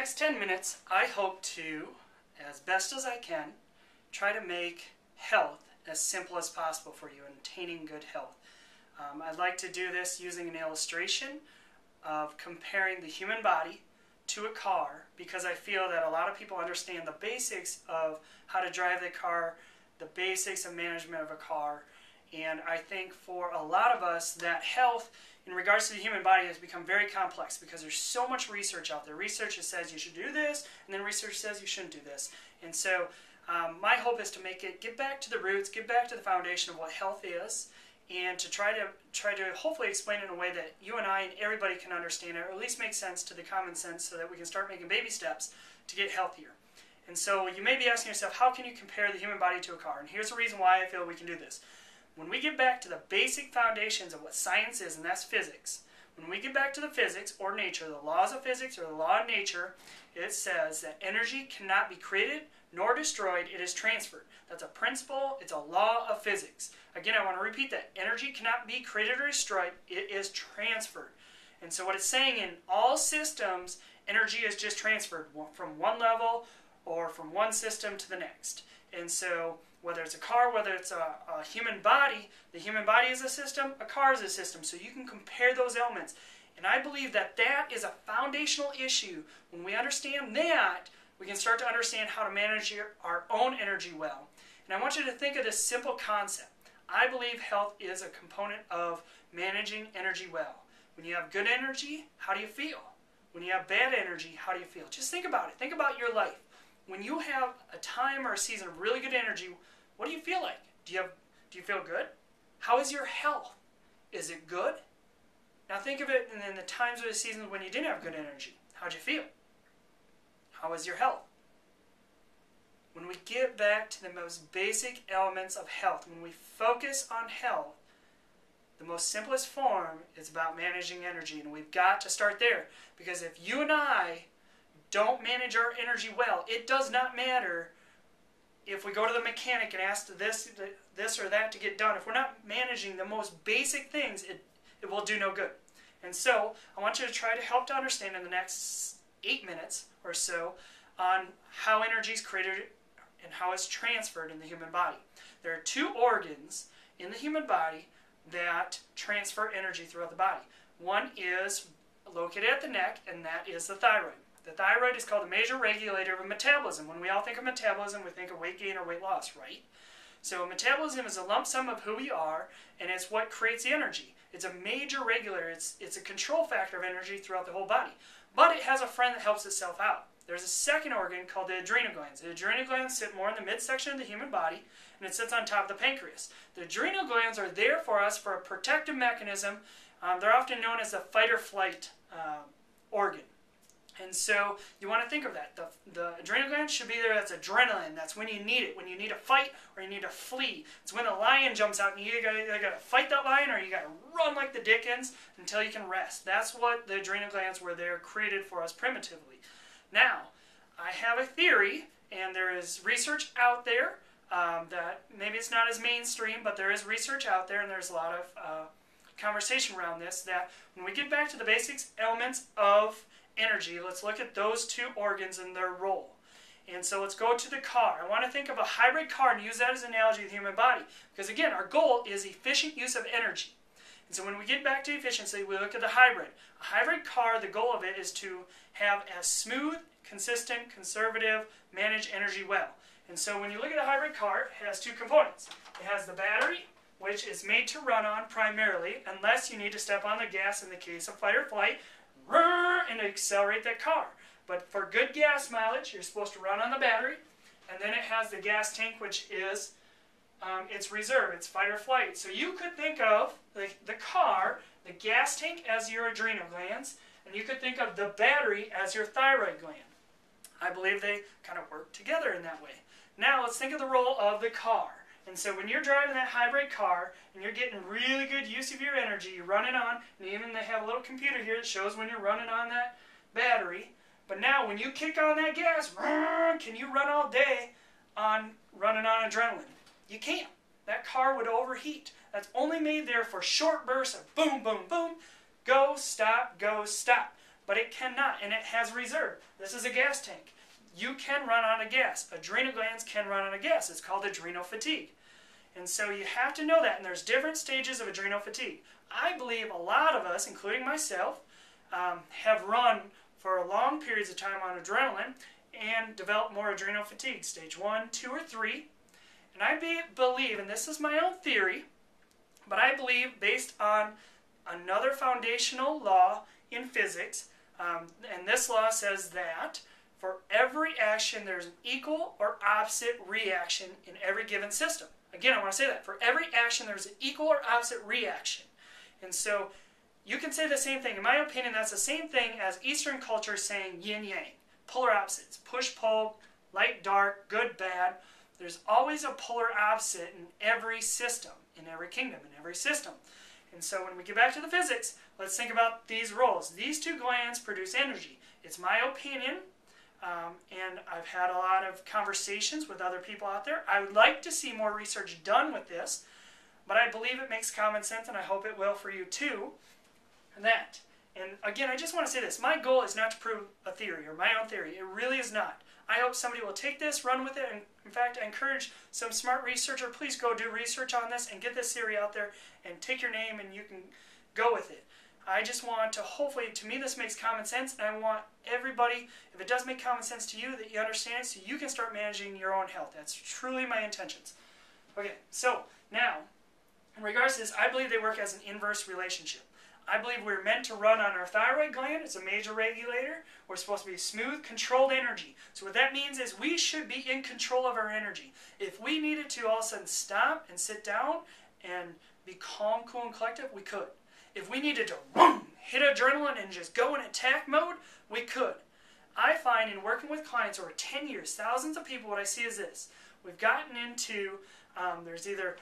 next 10 minutes, I hope to, as best as I can, try to make health as simple as possible for you in attaining good health. I'd like to do this using an illustration of comparing the human body to a car, because I feel that a lot of people understand the basics of how to drive the car, the basics of management of a car, and I think for a lot of us that health in regards to the human body has become very complex because there's so much research out there. Research that says you should do this, and then research says you shouldn't do this. And so my hope is to get back to the roots, get back to the foundation of what health is, and to try to hopefully explain it in a way that you and I and everybody can understand it, or at least make sense to the common sense, so that we can start making baby steps to get healthier. And so you may be asking yourself, how can you compare the human body to a car? And here's the reason why I feel we can do this. When we get back to the basic foundations of what science is, and that's physics, when we get back to the physics or nature, the laws of physics or the law of nature, it says that energy cannot be created nor destroyed, it is transferred. That's a principle, it's a law of physics. Again, I want to repeat that. Energy cannot be created or destroyed, it is transferred. And so what it's saying, in all systems, energy is just transferred from one level or from one system to the next. And so whether it's a car, whether it's a human body, the human body is a system, a car is a system. So you can compare those elements. And I believe that that is a foundational issue. When we understand that, we can start to understand how to manage our own energy well. And I want you to think of this simple concept. I believe health is a component of managing energy well. When you have good energy, how do you feel? When you have bad energy, how do you feel? Just think about it. Think about your life. When you have a time or a season of really good energy, what do you feel like? Do you feel good? How is your health? Is it good? Now think of it in the times or the seasons when you didn't have good energy. How'd you feel? How is your health? When we get back to the most basic elements of health, when we focus on health, the most simplest form is about managing energy, and we've got to start there. Because if you and I don't manage our energy well, it does not matter if we go to the mechanic and ask this or that to get done. If we're not managing the most basic things, it will do no good. And so I want you to try to help to understand in the next 8 minutes or so on how energy is created and how it's transferred in the human body. There are two organs in the human body that transfer energy throughout the body. One is located at the neck, and that is the thyroid. The thyroid is called the major regulator of metabolism. When we all think of metabolism, we think of weight gain or weight loss, right? So metabolism is a lump sum of who we are, and it's what creates the energy. It's a major regulator. It's a control factor of energy throughout the whole body. But it has a friend that helps itself out. There's a second organ called the adrenal glands. The adrenal glands sit more in the midsection of the human body, and it sits on top of the pancreas. The adrenal glands are there for us for a protective mechanism. They're often known as the fight or flight organ. And so you want to think of that. The adrenal gland should be there. That's adrenaline. That's when you need it. When you need to fight or you need to flee. It's when a lion jumps out and you either got to fight that lion or you got to run like the Dickens until you can rest. That's what the adrenal glands were there created for us primitively. Now, I have a theory, and there is research out there that maybe it's not as mainstream, but there is research out there, and there's a lot of conversation around this, that when we get back to the basics elements of energy, let's look at those two organs and their role. And so let's go to the car. I want to think of a hybrid car and use that as an analogy of the human body. Because again, our goal is efficient use of energy. And so when we get back to efficiency, we look at the hybrid. A hybrid car, the goal of it is to have a smooth, consistent, conservative, manage energy well. And so when you look at a hybrid car, it has two components. It has the battery, which is made to run on primarily, unless you need to step on the gas in the case of fight or flight, and accelerate that car. But for good gas mileage, you're supposed to run on the battery, and then it has the gas tank, which is its reserve, it's fight or flight. So you could think of the car, the gas tank as your adrenal glands, and you could think of the battery as your thyroid gland. I believe they kind of work together in that way. Now let's think of the role of the car. And so when you're driving that hybrid car and you're getting really good use of your energy, you're running on, and even they have a little computer here that shows when you're running on that battery. But now when you kick on that gas, can you run all day on running on adrenaline? You can't. That car would overheat. That's only made there for short bursts of boom, boom, boom, go, stop, go, stop. but it cannot, and it has reserve. This is a gas tank. You can run out of gas. Adrenal glands can run out of gas. It's called adrenal fatigue. And so you have to know that, and there's different stages of adrenal fatigue. I believe a lot of us, including myself, have run for long periods of time on adrenaline and developed more adrenal fatigue, stage 1, 2, or 3. And I believe, and this is my own theory, but I believe based on another foundational law in physics, and this law says that for every action there's an equal or opposite reaction in every given system. Again, I want to say that. For every action there's an equal or opposite reaction. And so you can say the same thing. In my opinion, that's the same thing as Eastern culture saying yin-yang. Polar opposites. Push-pull, light-dark, good-bad. There's always a polar opposite in every system, in every kingdom, in every system. And so when we get back to the physics, let's think about these roles. These two glands produce energy. It's my opinion, and I've had a lot of conversations with other people out there. I would like to see more research done with this, but I believe it makes common sense, and I hope it will for you too. And again, I just want to say this. My goal is not to prove a theory or my own theory. It really is not. I hope somebody will take this, run with it, and in fact, I encourage some smart researcher, please go do research on this and get this theory out there and take your name and you can go with it. I just want to, hopefully, to me this makes common sense, and I want everybody, if it does make common sense to you, that you understand it so you can start managing your own health. That's truly my intentions. Okay, so now, in regards to this, I believe they work as an inverse relationship. I believe we're meant to run on our thyroid gland. It's a major regulator. We're supposed to be smooth, controlled energy. So what that means is we should be in control of our energy. If we needed to all of a sudden stop and sit down and be calm, cool, and collective, we could. If we needed to hit adrenaline and just go in attack mode, we could. I find in working with clients over 10 years, thousands of people, what I see is this. We've gotten into, there's either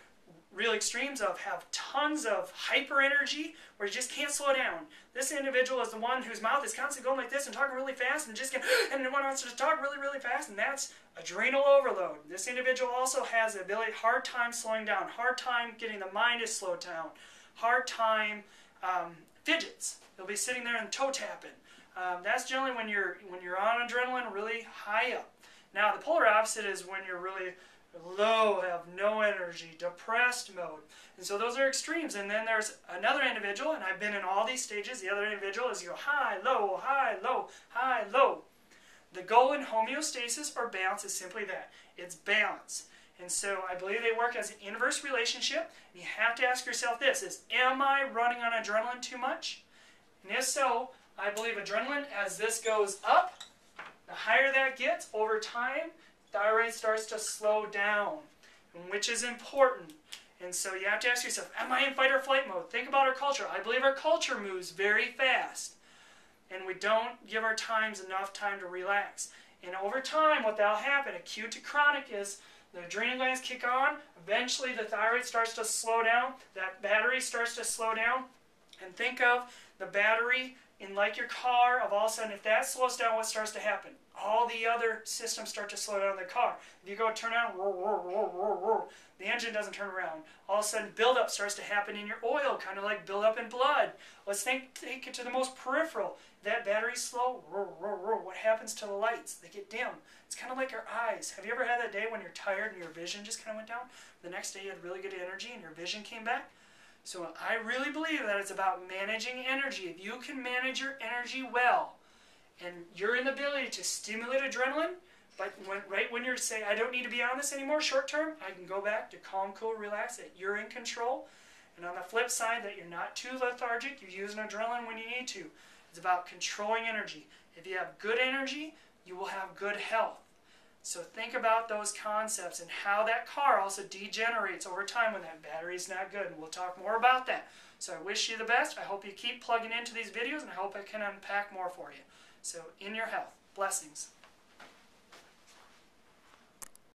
real extremes of have tons of hyper energy where you just can't slow down. This individual is the one whose mouth is constantly going like this and talking really fast and just and one wants to talk really, really fast, and that's adrenal overload. This individual also has the ability, hard time slowing down, hard time getting the mind to slow down, hard time fidgets. They'll be sitting there and toe tapping. That's generally when you're on adrenaline really high up. Now the polar opposite is when you're really low, have no energy, depressed mode. And so those are extremes. And then there's another individual, and I've been in all these stages. The other individual is you go high, low, high, low, high, low. The goal in homeostasis or balance is simply that. It's balance. And so I believe they work as an inverse relationship. And you have to ask yourself this, is am I running on adrenaline too much? And if so, I believe adrenaline, as this goes up, the higher that gets over time, thyroid starts to slow down, which is important. And so you have to ask yourself, am I in fight or flight mode? Think about our culture. I believe our culture moves very fast, and we don't give our times enough time to relax. And over time, what that'll happen, acute to chronic, is the adrenal glands kick on. Eventually, the thyroid starts to slow down. That battery starts to slow down. And think of the battery in like your car, of all of a sudden, if that slows down, what starts to happen? All the other systems start to slow down in the car. If you go turn on, the engine doesn't turn around. All of a sudden, buildup starts to happen in your oil, kind of like buildup in blood. Let's take it to the most peripheral. That battery's slow, what happens to the lights? They get dim. It's kind of like our eyes. Have you ever had that day when you're tired and your vision just kind of went down? The next day you had really good energy and your vision came back? So I really believe that it's about managing energy. If you can manage your energy well, and you're in the ability to stimulate adrenaline, but right when you're saying, I don't need to be on this anymore short term, I can go back to calm, cool, relax, that you're in control. And on the flip side, that you're not too lethargic, you're using adrenaline when you need to. It's about controlling energy. If you have good energy, you will have good health. So think about those concepts and how that car also degenerates over time when that battery's not good. And we'll talk more about that. So I wish you the best. I hope you keep plugging into these videos, and I hope I can unpack more for you. So in your health. Blessings.